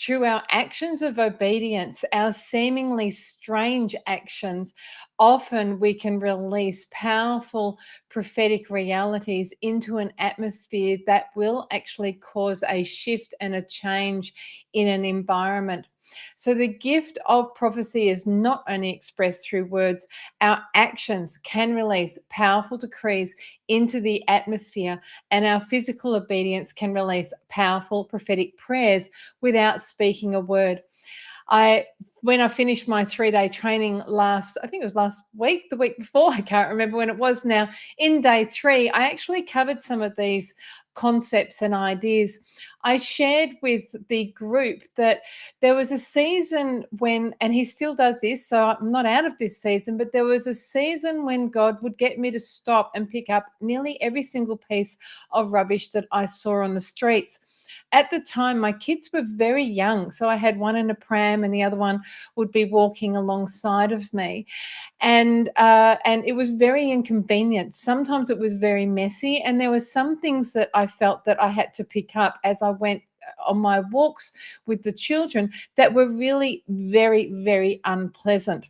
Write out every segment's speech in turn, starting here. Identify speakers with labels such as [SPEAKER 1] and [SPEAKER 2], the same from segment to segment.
[SPEAKER 1] through our actions of obedience, our seemingly strange actions, often we can release powerful prophetic realities into an atmosphere that will actually cause a shift and a change in an environment. So, the gift of prophecy is not only expressed through words, our actions can release powerful decrees into the atmosphere, and our physical obedience can release powerful prophetic prayers without speaking a word. I When I finished my 3-day training I think it was last week, the week before, I can't remember when it was now. In day 3, I actually covered some of these concepts and ideas. I shared with the group that there was a season when, and he still does this, so I'm not out of this season, but there was a season when God would get me to stop and pick up nearly every single piece of rubbish that I saw on the streets. At the time, my kids were very young. So I had one in a pram and the other one would be walking alongside of me. And it was very inconvenient. Sometimes it was very messy. And there were some things that I felt that I had to pick up as I went on my walks with the children that were really very, very unpleasant.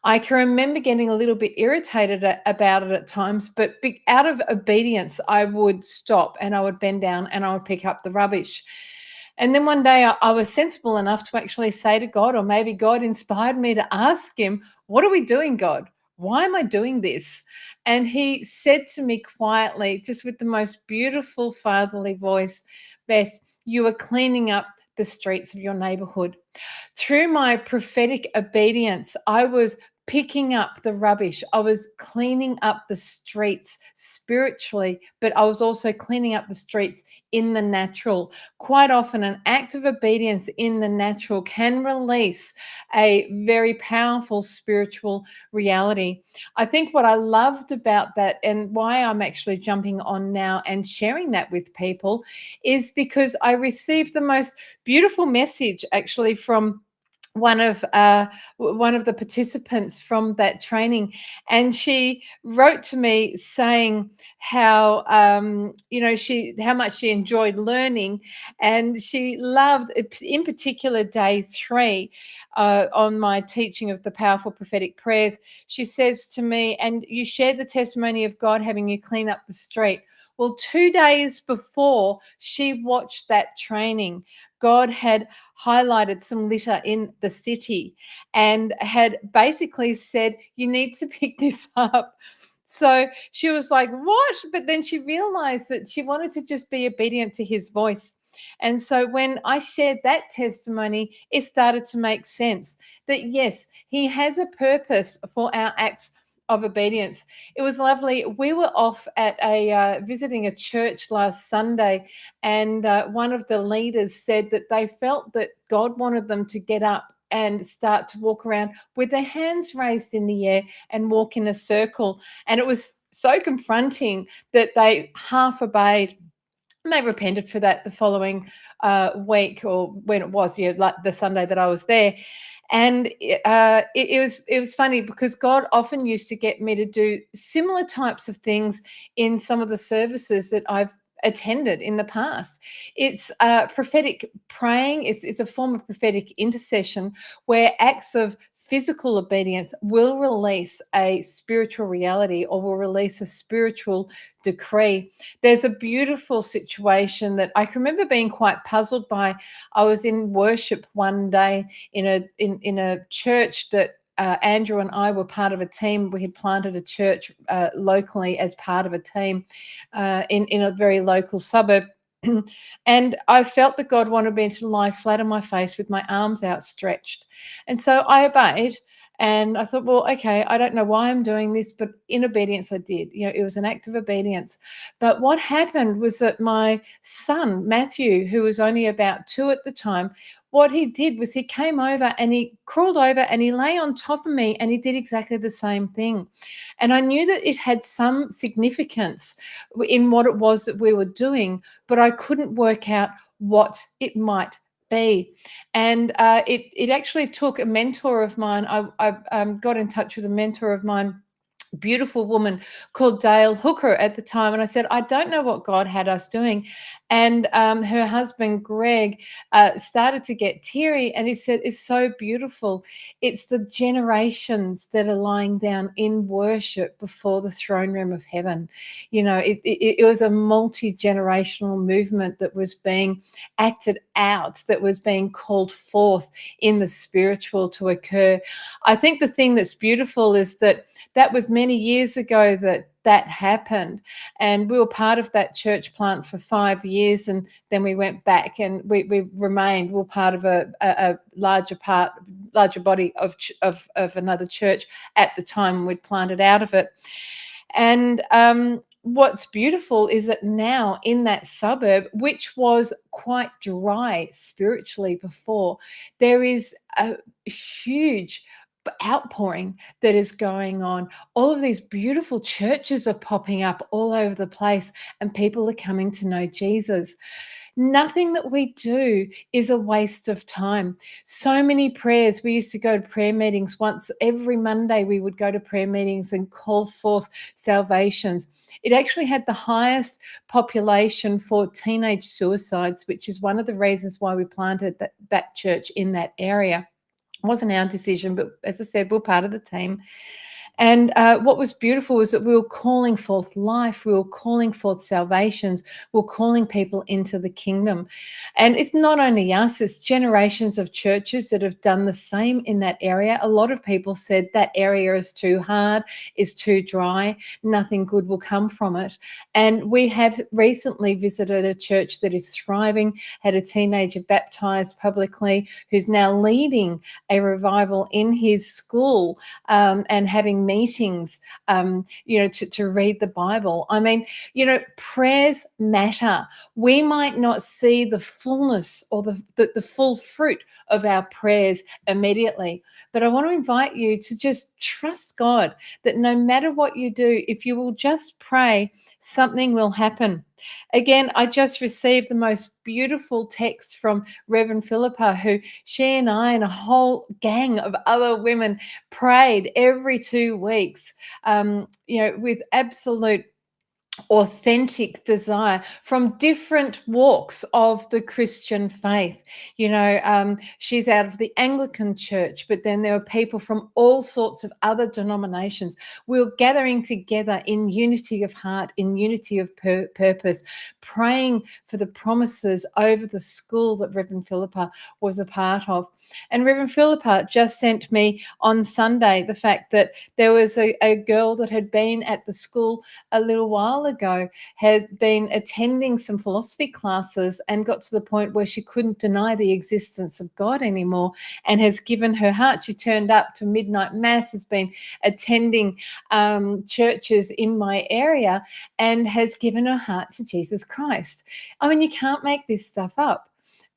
[SPEAKER 1] I can remember getting a little bit irritated about it at times, but out of obedience, I would stop and I would bend down and I would pick up the rubbish. And then one day I was sensible enough to actually say to God, or maybe God inspired me to ask him, "What are we doing, God? Why am I doing this?" And he said to me quietly, just with the most beautiful fatherly voice, "Beth, you are cleaning up the streets of your neighborhood." Through my prophetic obedience, I was picking up the rubbish. I was cleaning up the streets spiritually, but I was also cleaning up the streets in the natural. Quite often, an act of obedience in the natural can release a very powerful spiritual reality. I think what I loved about that, and why I'm actually jumping on now and sharing that with people, is because I received the most beautiful message actually from one of the participants from that training, and she wrote to me saying how how much she enjoyed learning, and she loved in particular day 3 on my teaching of the powerful prophetic prayers. She says to me, "And you shared the testimony of God having you clean up the street." Well, 2 days before she watched that training, God had highlighted some litter in the city and had basically said, "You need to pick this up." So she was like, "What?" But then she realized that she wanted to just be obedient to his voice. And so when I shared that testimony, it started to make sense that yes, he has a purpose for our acts of obedience. It was lovely. We were off at visiting a church last Sunday, and one of the leaders said that they felt that God wanted them to get up and start to walk around with their hands raised in the air and walk in a circle. And it was so confronting that they half obeyed. And they repented for that the following week, or when it was, like the Sunday that I was there. And it was funny because God often used to get me to do similar types of things in some of the services that I've attended in the past. It's prophetic praying. It's a form of prophetic intercession where acts of physical obedience will release a spiritual reality or will release a spiritual decree. There's a beautiful situation that I can remember being quite puzzled by. I was in worship one day in a church that Andrew and I were part of a team. We had planted a church locally as part of a team in a very local suburb. And I felt that God wanted me to lie flat on my face with my arms outstretched. And so I obeyed. And I thought, well, okay, I don't know why I'm doing this, but in obedience, I did. It was an act of obedience. But what happened was that my son, Matthew, who was only about 2 at the time, what he did was he came over and he crawled over and he lay on top of me and he did exactly the same thing. And I knew that it had some significance in what it was that we were doing, but I couldn't work out what it might be. And it actually took a mentor of mine. I got in touch with a mentor of mine, beautiful woman called Dale Hooker at the time. And I said, "I don't know what God had us doing." And her husband, Greg, started to get teary, and he said, "It's so beautiful. It's the generations that are lying down in worship before the throne room of heaven." It was a multi-generational movement that was being acted out, that was being called forth in the spiritual to occur. I think the thing that's beautiful is that that was many years ago that happened, and we were part of that church plant for 5 years, and then we went back, and we remained. We were part of a larger body of another church at the time. We'd planted out of it. And what's beautiful is that now in that suburb, which was quite dry spiritually before, there is a huge outpouring that is going on. All of these beautiful churches are popping up all over the place, and people are coming to know Jesus. Nothing that we do is a waste of time. So many prayers. We used to go to prayer meetings once every Monday. We would go to prayer meetings and call forth salvations. It actually had the highest population for teenage suicides, which is one of the reasons why we planted that church in that area. It wasn't our decision, but as I said, we're part of the team. And what was beautiful was that we were calling forth life, we were calling forth salvations, we were calling people into the kingdom. And it's not only us, it's generations of churches that have done the same in that area. A lot of people said that area is too hard, is too dry, nothing good will come from it. And we have recently visited a church that is thriving, had a teenager baptized publicly who's now leading a revival in his school, and having meetings, to read the Bible. I mean, prayers matter. We might not see the fullness or the full fruit of our prayers immediately, but I want to invite you to just trust God that no matter what you do, if you will just pray, something will happen. Again, I just received the most beautiful text from Reverend Philippa, who she and I and a whole gang of other women prayed every 2 weeks, with absolute authentic desire from different walks of the Christian faith. She's out of the Anglican church, but then there were people from all sorts of other denominations. We were gathering together in unity of heart, in unity of purpose, praying for the promises over the school that Reverend Philippa was a part of. And Reverend Philippa just sent me on Sunday the fact that there was a girl that had been at the school a little while ago, had been attending some philosophy classes and got to the point where she couldn't deny the existence of God anymore, and has given her heart. She turned up to midnight mass, has been attending churches in my area, and has given her heart to Jesus Christ. I mean, you can't make this stuff up.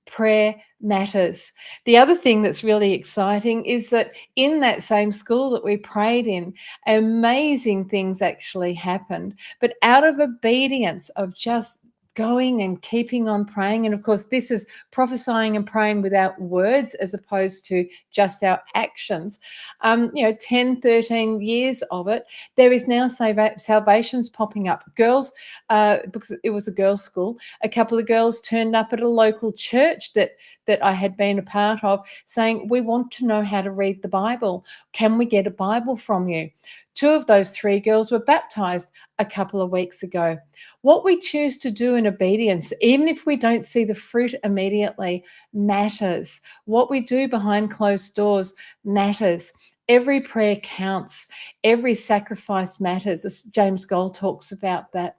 [SPEAKER 1] Prayer matters. The other thing that's really exciting is that in that same school that we prayed in, amazing things actually happened. But out of obedience of just going and keeping on praying, and of course, this is prophesying and praying without words as opposed to just our actions. 10, 13 years of it, there is now salvations popping up. Girls, because it was a girls' school, a couple of girls turned up at a local church that I had been a part of, saying, "We want to know how to read the Bible. Can we get a Bible from you?" 2 of those 3 girls were baptized a couple of weeks ago. What we choose to do in obedience, even if we don't see the fruit immediately, matters. What we do behind closed doors matters. Every prayer counts. Every sacrifice matters. As James Gold talks about that.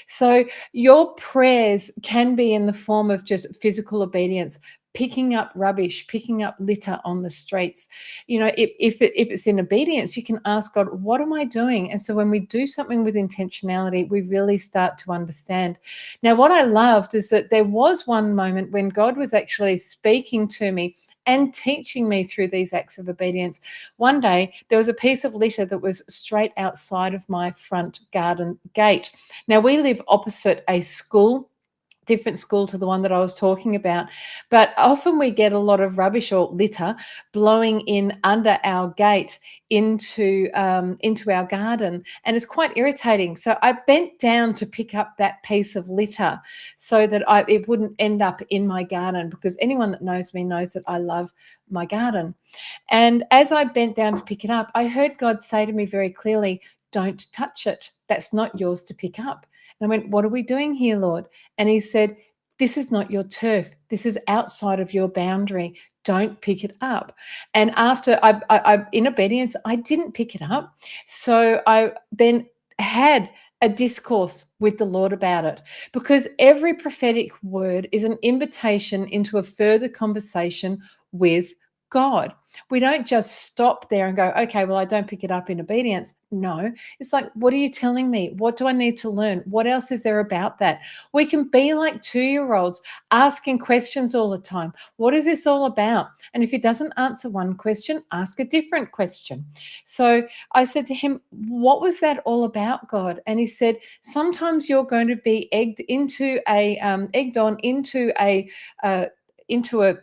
[SPEAKER 1] So your prayers can be in the form of just physical obedience, picking up rubbish, picking up litter on the streets. If it's in obedience, you can ask God, what am I doing? And so when we do something with intentionality, we really start to understand. Now, what I loved is that there was one moment when God was actually speaking to me and teaching me through these acts of obedience. One day, there was a piece of litter that was straight outside of my front garden gate. Now, we live opposite a school different school to the one that I was talking about. But often we get a lot of rubbish or litter blowing in under our gate into our garden, and it's quite irritating. So I bent down to pick up that piece of litter so that it wouldn't end up in my garden, because anyone that knows me knows that I love my garden. And as I bent down to pick it up, I heard God say to me very clearly, "Don't touch it. That's not yours to pick up." And I went, "What are we doing here, Lord?" And he said, "This is not your turf. This is outside of your boundary. Don't pick it up." And after in obedience, I didn't pick it up. So I then had a discourse with the Lord about it, because every prophetic word is an invitation into a further conversation with God. We don't just stop there and go, "Okay, well, I don't pick it up in obedience." No, it's like, "What are you telling me? What do I need to learn? What else is there about that?" We can be like 2-year-olds asking questions all the time. What is this all about? And if he doesn't answer one question, ask a different question. So I said to him, "What was that all about, God?" And he said, "Sometimes you're going to be egged on uh, into a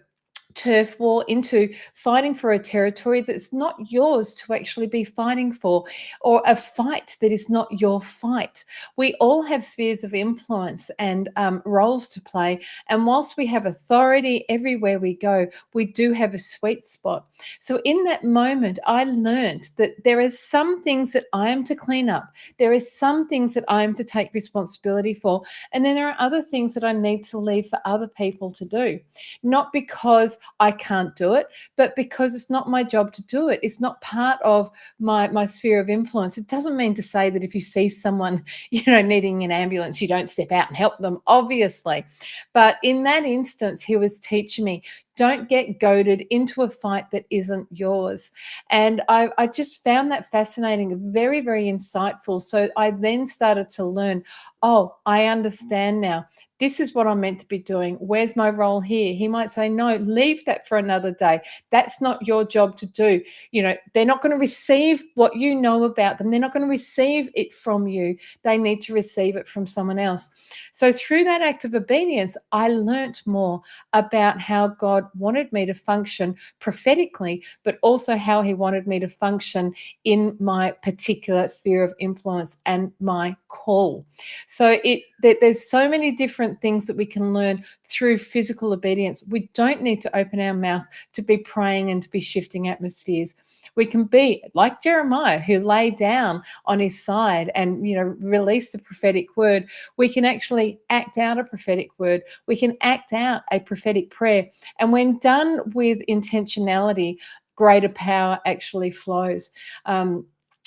[SPEAKER 1] turf war, into fighting for a territory that's not yours to actually be fighting for, or a fight that is not your fight." We all have spheres of influence and roles to play. And whilst we have authority everywhere we go, we do have a sweet spot. So in that moment, I learned that there are some things that I am to clean up. There are some things that I am to take responsibility for. And then there are other things that I need to leave for other people to do. Not because I can't do it, but because it's not my job to do it. It's not part of my sphere of influence. It doesn't mean to say that if you see someone, needing an ambulance, you don't step out and help them, obviously. But in that instance, he was teaching me, don't get goaded into a fight that isn't yours. And I just found that fascinating, very, very insightful. So I then started to learn, oh, I understand now. This is what I'm meant to be doing. Where's my role here? He might say, no, leave that for another day. That's not your job to do. They're not going to receive what you know about them. They're not going to receive it from you. They need to receive it from someone else. So through that act of obedience, I learnt more about how God wanted me to function prophetically, but also how he wanted me to function in my particular sphere of influence and my call. So there's so many different things that we can learn through physical obedience. We don't need to open our mouth to be praying and to be shifting atmospheres. We can be like Jeremiah, who lay down on his side and released a prophetic word. We can actually act out a prophetic word. We can act out a prophetic prayer. And when done with intentionality, greater power actually flows.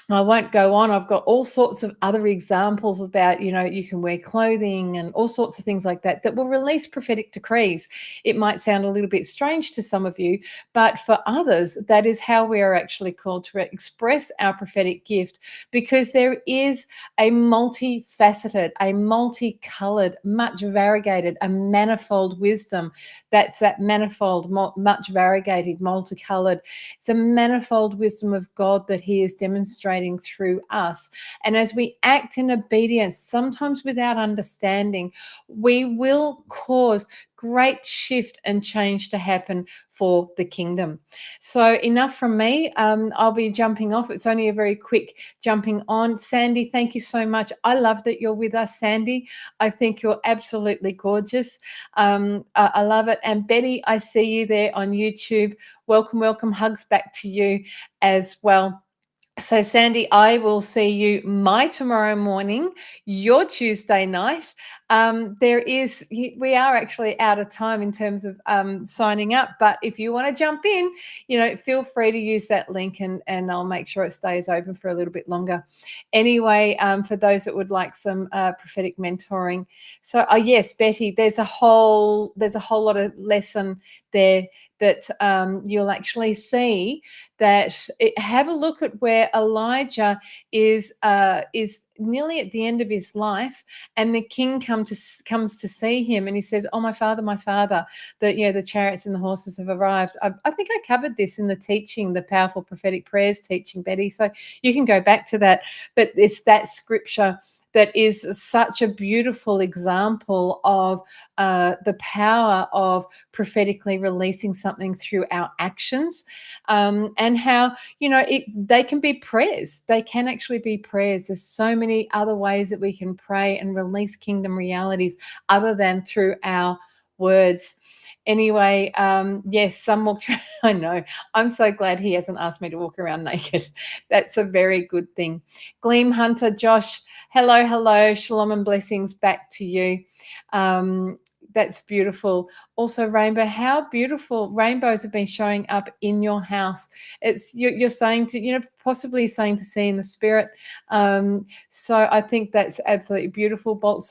[SPEAKER 1] I won't go on. I've got all sorts of other examples about, you can wear clothing and all sorts of things like that that will release prophetic decrees. It might sound a little bit strange to some of you, but for others, that is how we are actually called to express our prophetic gift, because there is a multifaceted, a multicolored, much variegated, a manifold wisdom. That's that manifold, much variegated, multicolored. It's a manifold wisdom of God that he is demonstrating through us. And as we act in obedience, sometimes without understanding, we will cause great shift and change to happen for the kingdom. So enough from me. I'll be jumping off. It's only a very quick jumping on. Sandy, thank you so much. I love that you're with us, Sandy. I think you're absolutely gorgeous. I love it. And Betty, I see you there on YouTube. Welcome, welcome. Hugs back to you as well. So, Sandy, I will see you my tomorrow morning, your Tuesday night. We are actually out of time in terms of signing up, but if you want to jump in, feel free to use that link and I'll make sure it stays open for a little bit longer. Anyway, for those that would like some prophetic mentoring. So, yes, Betty, there's a whole lot of lesson there that you'll actually see that have a look at where Elijah is nearly at the end of his life, and the king comes to see him, and he says, "Oh, my father, the chariots and the horses have arrived." I think I covered this in the teaching, the powerful prophetic prayers teaching, Betty. So you can go back to that, but it's that scripture that is such a beautiful example of the power of prophetically releasing something through our actions, and how, they can be prayers. They can actually be prayers. There's so many other ways that we can pray and release kingdom realities other than through our words. Anyway, yes, some walk around. I know. I'm so glad he hasn't asked me to walk around naked. That's a very good thing. Gleam Hunter, Josh, hello, hello. Shalom and blessings back to you. That's beautiful. Also, Rainbow, how beautiful rainbows have been showing up in your house. It's you're saying to, possibly saying to see in the spirit. So I think that's absolutely beautiful. Bolt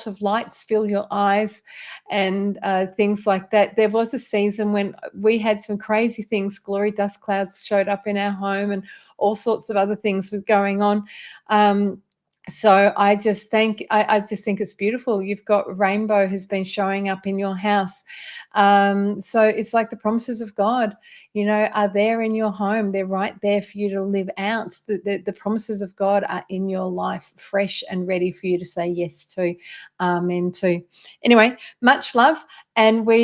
[SPEAKER 1] of lights fill your eyes, and things like that. There was a season when we had some crazy things. Glory dust clouds showed up in our home, and all sorts of other things was going on. So I just think it's beautiful. You've got rainbow has been showing up in your house. So it's like the promises of God, are there in your home. They're right there for you to live out. The promises of God are in your life, fresh and ready for you to say yes to, amen to. Anyway, much love, and we